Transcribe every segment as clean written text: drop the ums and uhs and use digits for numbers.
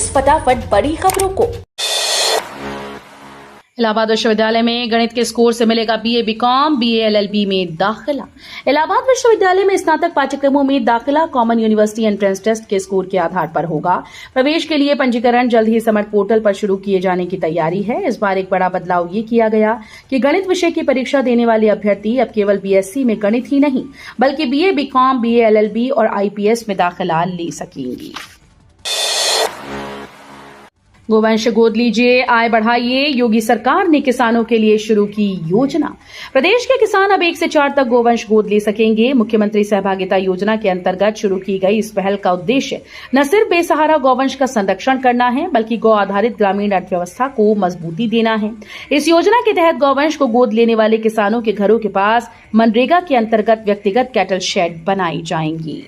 फटाफट बड़ी खबरों को। इलाहाबाद विश्वविद्यालय में गणित के स्कोर से मिलेगा बीए बीकॉम बीए एलएलबी में दाखिला। इलाहाबाद विश्वविद्यालय में स्नातक पाठ्यक्रमों में दाखिला कॉमन यूनिवर्सिटी एंट्रेंस टेस्ट के स्कोर के आधार पर होगा। प्रवेश के लिए पंजीकरण जल्द ही समर्थ पोर्टल पर शुरू किए जाने की तैयारी है। इस बार एक बड़ा बदलाव ये किया गया कि गणित विषय की परीक्षा देने वाले अभ्यर्थी अब केवल बीएससी में गणित ही नहीं बल्कि बीए बीकॉम बीए एलएलबी और आईपीएस में दाखिला ले सकेंगी। गोवंश गोद लीजिए, आय बढ़ाइए, योगी सरकार ने किसानों के लिए शुरू की योजना। प्रदेश के किसान अब 1 से 4 तक गोवंश गोद ले सकेंगे। मुख्यमंत्री सहभागिता योजना के अंतर्गत शुरू की गई इस पहल का उद्देश्य न सिर्फ बेसहारा गौवंश का संरक्षण करना है बल्कि गौ आधारित ग्रामीण अर्थव्यवस्था को मजबूती देना है। इस योजना के तहत गौवंश को गोद लेने वाले किसानों के घरों के पास मनरेगा के अंतर्गत व्यक्तिगत कैटल शेड बनाई जाएंगी।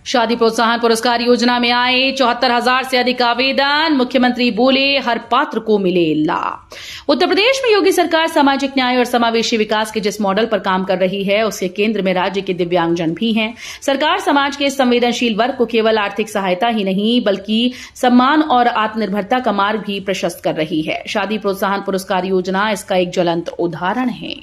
शादी प्रोत्साहन पुरस्कार योजना में आए 74,000 से अधिक आवेदन। मुख्यमंत्री बोले हर पात्र को मिले लाभ। उत्तर प्रदेश में योगी सरकार सामाजिक न्याय और समावेशी विकास के जिस मॉडल पर काम कर रही है उसके केंद्र में राज्य के दिव्यांगजन भी हैं। सरकार समाज के संवेदनशील वर्ग को केवल आर्थिक सहायता ही नहीं बल्कि सम्मान और आत्मनिर्भरता का मार्ग भी प्रशस्त कर रही है। शादी प्रोत्साहन पुरस्कार योजना इसका एक ज्वलंत उदाहरण है।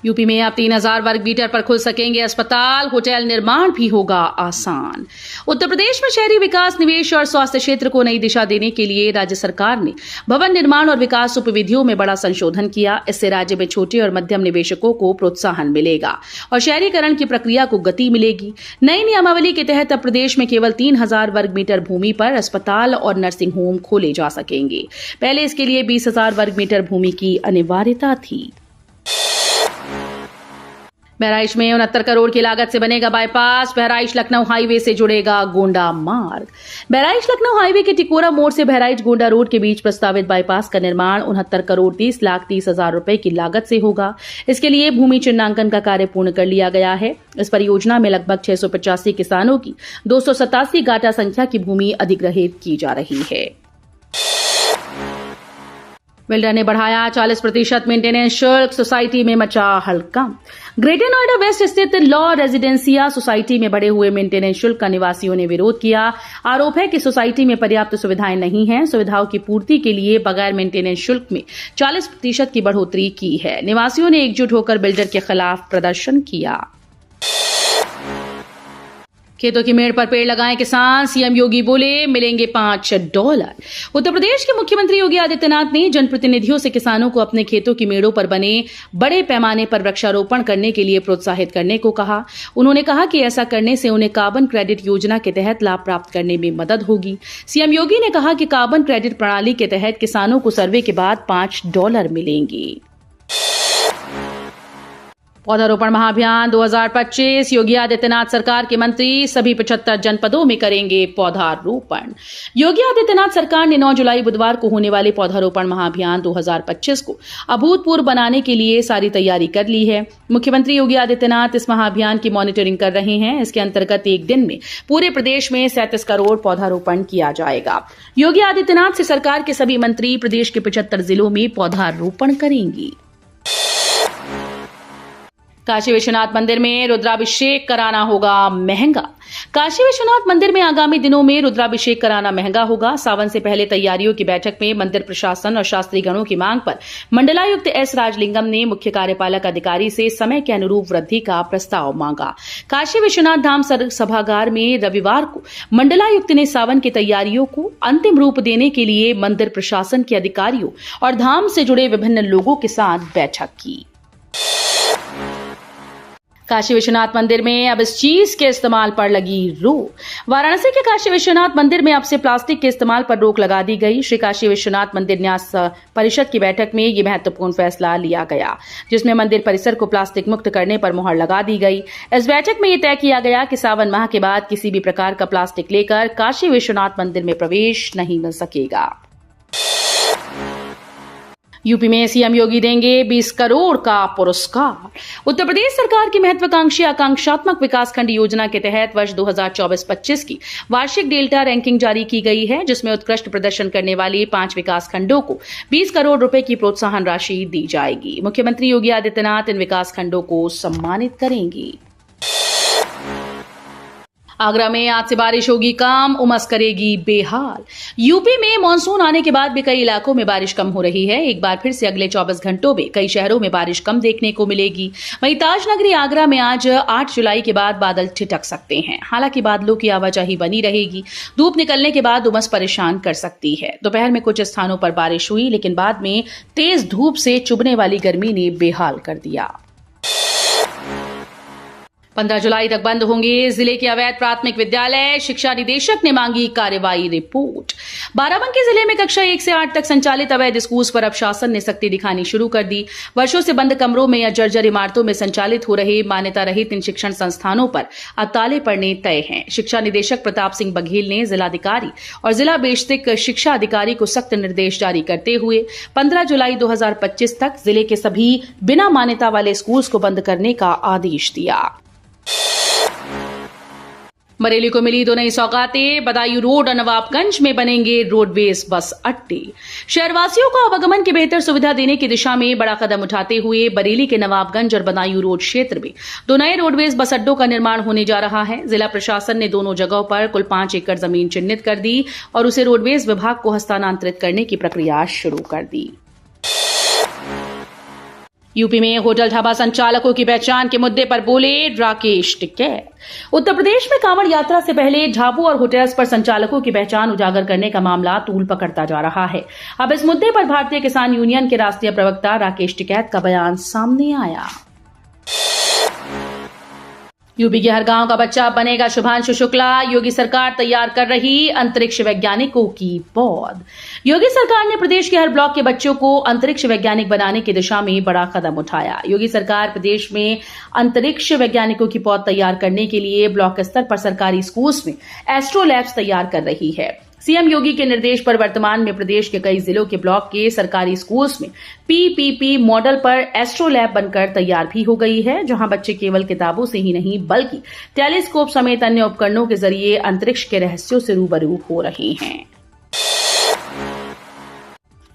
यूपी में अब 3,000 वर्ग मीटर पर खुल सकेंगे अस्पताल, होटल निर्माण भी होगा आसान। उत्तर प्रदेश में शहरी विकास, निवेश और स्वास्थ्य क्षेत्र को नई दिशा देने के लिए राज्य सरकार ने भवन निर्माण और विकास उपविधियों में बड़ा संशोधन किया। इससे राज्य में छोटे और मध्यम निवेशकों को प्रोत्साहन मिलेगा और शहरीकरण की प्रक्रिया को गति मिलेगी। नई नियमावली के तहत अब प्रदेश में केवल 3,000 वर्ग मीटर भूमि पर अस्पताल और नर्सिंग होम खोले जा सकेंगे। पहले इसके लिए 20,000 वर्ग मीटर भूमि की अनिवार्यता थी। बहराइच में 69 करोड़ की लागत से बनेगा बाईपास। बहराइच लखनऊ हाईवे से जुड़ेगा गोंडा मार्ग। बहराइच लखनऊ हाईवे के टिकोरा मोड़ से बहराइच गोंडा रोड के बीच प्रस्तावित बाईपास का निर्माण 69 करोड़ 30,30,000 रुपए की लागत से होगा। इसके लिए भूमि चिन्हांकन का कार्य पूर्ण कर लिया गया है। इस परियोजना में लगभग 685 किसानों की 287 गाटा संख्या की भूमि अधिग्रहित की जा रही है। बिल्डर ने बढ़ाया 40% मेंटेनेंस शुल्क, सोसाइटी में मचा हड़कंप। ग्रेटर नोएडा वेस्ट स्थित लॉ रेजिडेंसिया सोसाइटी में बढ़े हुए मेंटेनेंस शुल्क का निवासियों ने विरोध किया। आरोप है कि सोसाइटी में पर्याप्त सुविधाएं नहीं हैं। सुविधाओं की पूर्ति के लिए बगैर मेंटेनेंस शुल्क में 40% की बढ़ोतरी की है। निवासियों ने एकजुट होकर बिल्डर के खिलाफ प्रदर्शन किया। खेतों की मेड़ पर पेड़ लगाएं किसान, सीएम योगी बोले मिलेंगे $5। उत्तर प्रदेश के मुख्यमंत्री योगी आदित्यनाथ ने जनप्रतिनिधियों से किसानों को अपने खेतों की मेड़ों पर बने बड़े पैमाने पर वृक्षारोपण करने के लिए प्रोत्साहित करने को कहा। उन्होंने कहा कि ऐसा करने से उन्हें कार्बन क्रेडिट योजना के तहत लाभ प्राप्त करने में मदद होगी। सीएम योगी ने कहा कि कार्बन क्रेडिट प्रणाली के तहत किसानों को सर्वे के बाद $5 मिलेंगे। पौधारोपण महाअभियान 2025। योगी आदित्यनाथ सरकार के मंत्री सभी 75 जनपदों में करेंगे पौधारोपण। योगी आदित्यनाथ सरकार ने 9 जुलाई बुधवार को होने वाले पौधारोपण महाअभियान 2025 को अभूतपूर्व बनाने के लिए सारी तैयारी कर ली है। मुख्यमंत्री योगी आदित्यनाथ इस महाअभियान की मॉनिटरिंग कर रहे हैं। इसके अंतर्गत एक दिन में पूरे प्रदेश में 37 करोड़ पौधारोपण किया जाएगा। योगी आदित्यनाथ से सरकार के सभी मंत्री प्रदेश के 75 जिलों में पौधारोपण करेंगी। काशी विश्वनाथ मंदिर में रुद्राभिषेक कराना होगा महंगा। काशी विश्वनाथ मंदिर में आगामी दिनों में रुद्राभिषेक कराना महंगा होगा। सावन से पहले तैयारियों की बैठक में मंदिर प्रशासन और शास्त्री गणों की मांग पर मंडलायुक्त एस राजलिंगम ने मुख्य कार्यपालक अधिकारी से समय के अनुरूप वृद्धि का प्रस्ताव मांगा। काशी विश्वनाथ धाम सभागार में रविवार को मंडलायुक्त ने सावन की तैयारियों को अंतिम रूप देने के लिए मंदिर प्रशासन के अधिकारियों और धाम से जुड़े विभिन्न लोगों के साथ बैठक की। काशी विश्वनाथ मंदिर में अब इस चीज के इस्तेमाल पर लगी रोक। वाराणसी के काशी विश्वनाथ मंदिर में अब से प्लास्टिक के इस्तेमाल पर रोक लगा दी गई। श्री काशी विश्वनाथ मंदिर न्यास परिषद की बैठक में यह महत्वपूर्ण फैसला लिया गया, जिसमें मंदिर परिसर को प्लास्टिक मुक्त करने पर मुहर लगा दी गई। इस बैठक में यह तय किया गया कि सावन माह के बाद किसी भी प्रकार का प्लास्टिक लेकर काशी विश्वनाथ मंदिर में प्रवेश नहीं मिल सकेगा। यूपी में सीएम योगी देंगे 20 करोड़ का पुरस्कार। उत्तर प्रदेश सरकार की महत्वाकांक्षी आकांक्षात्मक विकासखंड योजना के तहत वर्ष 2024-25 की वार्षिक डेल्टा रैंकिंग जारी की गई है, जिसमें उत्कृष्ट प्रदर्शन करने वाले 5 विकासखंडों को 20 करोड़ रुपए की प्रोत्साहन राशि दी जाएगी। मुख्यमंत्री योगी आदित्यनाथ इन विकासखंडों को सम्मानित करेंगी। आगरा में आज से बारिश होगी कम, उमस करेगी बेहाल। यूपी में मानसून आने के बाद भी कई इलाकों में बारिश कम हो रही है। एक बार फिर से अगले 24 घंटों में कई शहरों में बारिश कम देखने को मिलेगी। वहीं ताजनगरी आगरा में आज 8 जुलाई के बाद बादल ठिठक सकते हैं। हालांकि बादलों की आवाजाही बनी रहेगी। धूप निकलने के बाद उमस परेशान कर सकती है। दोपहर में कुछ स्थानों पर बारिश हुई, लेकिन बाद में तेज धूप से चुभने वाली गर्मी ने बेहाल कर दिया। 15 जुलाई तक बंद होंगे जिले के अवैध प्राथमिक विद्यालय। शिक्षा निदेशक ने मांगी कार्रवाई रिपोर्ट। बाराबंकी जिले में कक्षा 1 से 8 तक संचालित अवैध स्कूल पर अब शासन ने सख्ती दिखानी शुरू कर दी। वर्षों से बंद कमरों में या जर्जर इमारतों में संचालित हो रहे मान्यता रहित इन शिक्षण संस्थानों पर अब ताले पड़ने तय हैं। शिक्षा निदेशक प्रताप सिंह बघेल ने जिलाधिकारी और जिला बेसिक शिक्षा अधिकारी को सख्त निर्देश जारी करते हुए 15 जुलाई 2025 तक जिले के सभी बिना मान्यता वाले स्कूल्स को बंद करने का आदेश दिया। बरेली को मिली 2 नई सौगातें। बदायूं रोड और नवाबगंज में बनेंगे रोडवेज बस अड्डे। शहरवासियों को आवागमन की बेहतर सुविधा देने की दिशा में बड़ा कदम उठाते हुए बरेली के नवाबगंज और बदायूं रोड क्षेत्र में 2 नए रोडवेज बस अड्डों का निर्माण होने जा रहा है। जिला प्रशासन ने दोनों जगहों पर कुल 5 एकड़ जमीन चिन्हित कर दी और उसे रोडवेज विभाग को हस्तांतरित करने की प्रक्रिया शुरू कर दी। यूपी में होटल ढाबा संचालकों की पहचान के मुद्दे पर बोले राकेश टिकैत। उत्तर प्रदेश में कांवड़ यात्रा से पहले ढाबों और होटल्स पर संचालकों की पहचान उजागर करने का मामला तूल पकड़ता जा रहा है। अब इस मुद्दे पर भारतीय किसान यूनियन के राष्ट्रीय प्रवक्ता राकेश टिकैत का बयान सामने आया। यूपी के हर गांव का बच्चा बनेगा शुभांशु शुक्ला। योगी सरकार तैयार कर रही अंतरिक्ष वैज्ञानिकों की पौध। योगी सरकार ने प्रदेश के हर ब्लॉक के बच्चों को अंतरिक्ष वैज्ञानिक बनाने की दिशा में बड़ा कदम उठाया। योगी सरकार प्रदेश में अंतरिक्ष वैज्ञानिकों की पौध तैयार करने के लिए ब्लॉक स्तर पर सरकारी स्कूल्स में एस्ट्रो लैब्स तैयार कर रही है। सीएम योगी के निर्देश पर वर्तमान में प्रदेश के कई जिलों के ब्लॉक के सरकारी स्कूल्स में पीपीपी मॉडल पर एस्ट्रो लैब बनकर तैयार भी हो गई है, जहां बच्चे केवल किताबों से ही नहीं बल्कि टेलीस्कोप समेत अन्य उपकरणों के जरिए अंतरिक्ष के रहस्यों से रूबरू हो रहे हैं।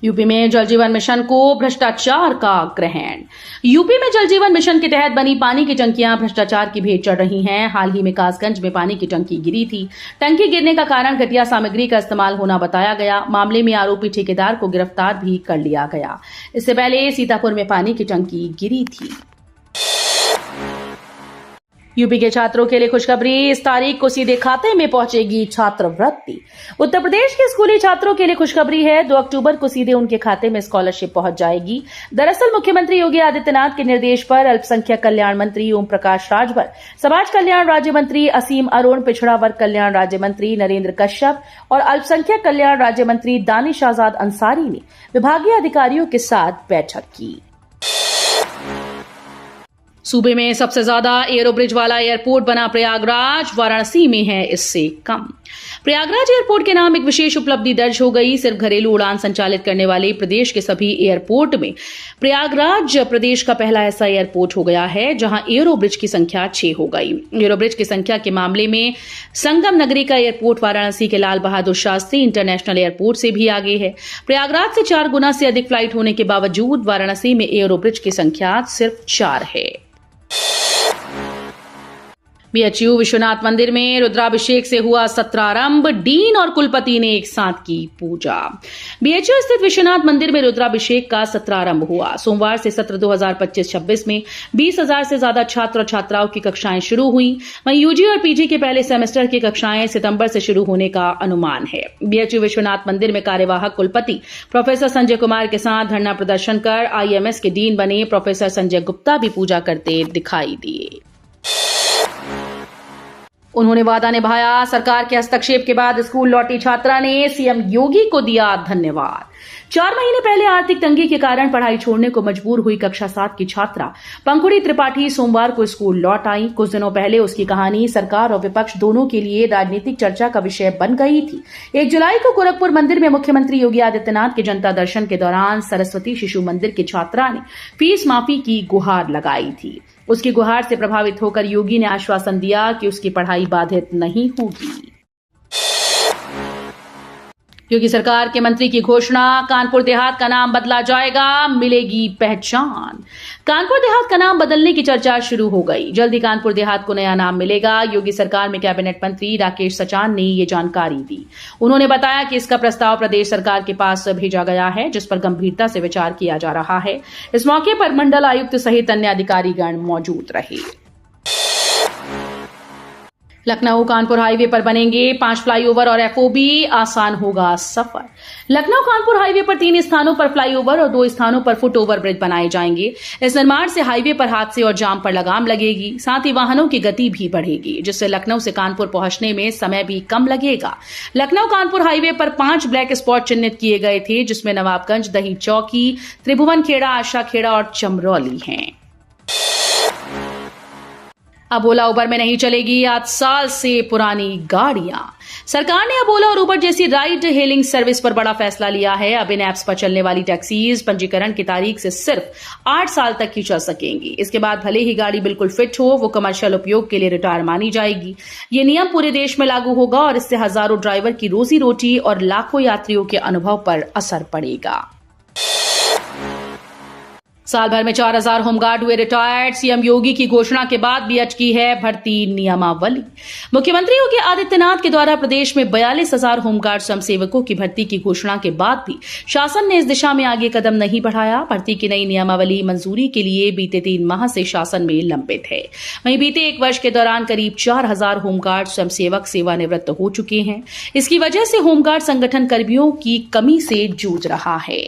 यूपी में जल जीवन मिशन को भ्रष्टाचार का ग्रहण। यूपी में जल जीवन मिशन के तहत बनी पानी की टंकियां भ्रष्टाचार की भेंट चढ़ रही हैं। हाल ही में कासगंज में पानी की टंकी गिरी थी। टंकी गिरने का कारण घटिया सामग्री का इस्तेमाल होना बताया गया। मामले में आरोपी ठेकेदार को गिरफ्तार भी कर लिया गया। इससे पहले सीतापुर में पानी की टंकी गिरी थी। यूपी के छात्रों के लिए खुशखबरी। इस तारीख को सीधे खाते में पहुंचेगी छात्रवृत्ति। उत्तर प्रदेश के स्कूली छात्रों के लिए खुशखबरी है। 2 अक्टूबर को सीधे उनके खाते में स्कॉलरशिप पहुंच जाएगी। दरअसल मुख्यमंत्री योगी आदित्यनाथ के निर्देश पर अल्पसंख्यक कल्याण मंत्री ओम प्रकाश राजभर, समाज कल्याण राज्य मंत्री असीम अरुण, पिछड़ा वर्ग कल्याण राज्य मंत्री नरेंद्र कश्यप और अल्पसंख्यक कल्याण राज्य मंत्री दानिश आजाद अंसारी ने विभागीय अधिकारियों के साथ बैठक की। सूबे में सबसे ज्यादा एयरोब्रिज वाला एयरपोर्ट बना प्रयागराज। वाराणसी में है इससे कम। प्रयागराज एयरपोर्ट के नाम एक विशेष उपलब्धि दर्ज हो गई। सिर्फ घरेलू उड़ान संचालित करने वाले प्रदेश के सभी एयरपोर्ट में प्रयागराज प्रदेश का पहला ऐसा एयरपोर्ट हो गया है जहां एयरोब्रिज की संख्या 6 हो गई। एयरोब्रिज की संख्या के मामले में संगम नगरी का एयरपोर्ट वाराणसी के लाल बहादुर शास्त्री इंटरनेशनल एयरपोर्ट से भी आगे है। प्रयागराज से 4 गुना से अधिक फ्लाइट होने के बावजूद वाराणसी में एयरोब्रिज की संख्या सिर्फ 4 है। बीएचयू विश्वनाथ मंदिर में रुद्राभिषेक से हुआ सत्रारंभ। डीन और कुलपति ने एक साथ की पूजा। बीएचयू स्थित विश्वनाथ मंदिर में रुद्राभिषेक का सत्रारंभ हुआ। सोमवार से सत्र 2025-26 में 20,000 से ज्यादा छात्र और छात्राओं की कक्षाएं शुरू हुई। वहीं यूजी और पीजी के पहले सेमेस्टर की कक्षाएं सितंबर से शुरू होने का अनुमान है। बीएचयू विश्वनाथ मंदिर में कार्यवाहक कुलपति प्रोफेसर संजय कुमार के साथ धरना प्रदर्शन कर आईएमएस के डीन बने प्रोफेसर संजय गुप्ता भी पूजा करते दिखाई दिए। उन्होंने वादा निभाया। सरकार के हस्तक्षेप के बाद स्कूल लौटी छात्रा ने सीएम योगी को दिया धन्यवाद। 4 महीने पहले आर्थिक तंगी के कारण पढ़ाई छोड़ने को मजबूर हुई कक्षा 7 की छात्रा पंखुड़ी त्रिपाठी सोमवार को स्कूल लौट आई। कुछ दिनों पहले उसकी कहानी सरकार और विपक्ष दोनों के लिए राजनीतिक चर्चा का विषय बन गई थी। 1 जुलाई को गोरखपुर मंदिर में मुख्यमंत्री योगी आदित्यनाथ के जनता दर्शन के दौरान सरस्वती शिशु मंदिर की छात्रा ने फीस माफी की गुहार लगाई थी। उसकी गुहार से प्रभावित होकर योगी ने आश्वासन दिया कि उसकी पढ़ाई बाधित नहीं होगी। योगी सरकार के मंत्री की घोषणा, कानपुर देहात का नाम बदला जाएगा, मिलेगी पहचान। कानपुर देहात का नाम बदलने की चर्चा शुरू हो गई। जल्दी कानपुर देहात को नया नाम मिलेगा। योगी सरकार में कैबिनेट मंत्री राकेश सचान ने ये जानकारी दी। उन्होंने बताया कि इसका प्रस्ताव प्रदेश सरकार के पास भेजा गया है, जिस पर गंभीरता से विचार किया जा रहा है। इस मौके पर मंडल आयुक्त सहित अन्य अधिकारीगण मौजूद रहे। लखनऊ कानपुर हाईवे पर बनेंगे 5 फ्लाईओवर और एफओबी, आसान होगा सफर। लखनऊ कानपुर हाईवे पर 3 स्थानों पर फ्लाईओवर और 2 स्थानों पर फुट ओवर ब्रिज बनाए जाएंगे। इस निर्माण से हाईवे पर हादसे और जाम पर लगाम लगेगी, साथ ही वाहनों की गति भी बढ़ेगी, जिससे लखनऊ से कानपुर पहुंचने में समय भी कम लगेगा। लखनऊ कानपुर हाईवे पर 5 ब्लैक स्पॉट चिन्हित किए गए थे, जिसमें नवाबगंज, दही चौकी, त्रिभुवन खेड़ा, आशा खेड़ा और चमरौली हैं। अब ओला उबर में नहीं चलेगी 8 साल से पुरानी गाड़ियां। सरकार ने अब ओला और उबर जैसी राइड हेलिंग सर्विस पर बड़ा फैसला लिया है। अब इन ऐप्स पर चलने वाली टैक्सीज पंजीकरण की तारीख से सिर्फ 8 साल तक ही चल सकेंगी। इसके बाद भले ही गाड़ी बिल्कुल फिट हो, वो कमर्शियल उपयोग के लिए रिटायर मानी जाएगी। ये नियम पूरे देश में लागू होगा और इससे हजारों ड्राइवर की रोजी रोटी और लाखों यात्रियों के अनुभव पर असर पड़ेगा। साल भर में 4000 होमगार्ड हुए रिटायर्ड। सीएम योगी की घोषणा के बाद भी अटकी है भर्ती नियमावली। मुख्यमंत्री योगी आदित्यनाथ के द्वारा प्रदेश में 42,000 होमगार्ड स्वयंसेवकों की भर्ती की घोषणा के बाद भी शासन ने इस दिशा में आगे कदम नहीं बढ़ाया। भर्ती की नई नियमावली मंजूरी के लिए बीते 3 माह से शासन में लंबित है। वहीं बीते 1 वर्ष के दौरान करीब 4000 होमगार्ड स्वयंसेवक सेवानिवृत्त हो चुके हैं। इसकी वजह से होमगार्ड संगठन कर्मियों की कमी से जूझ रहा है।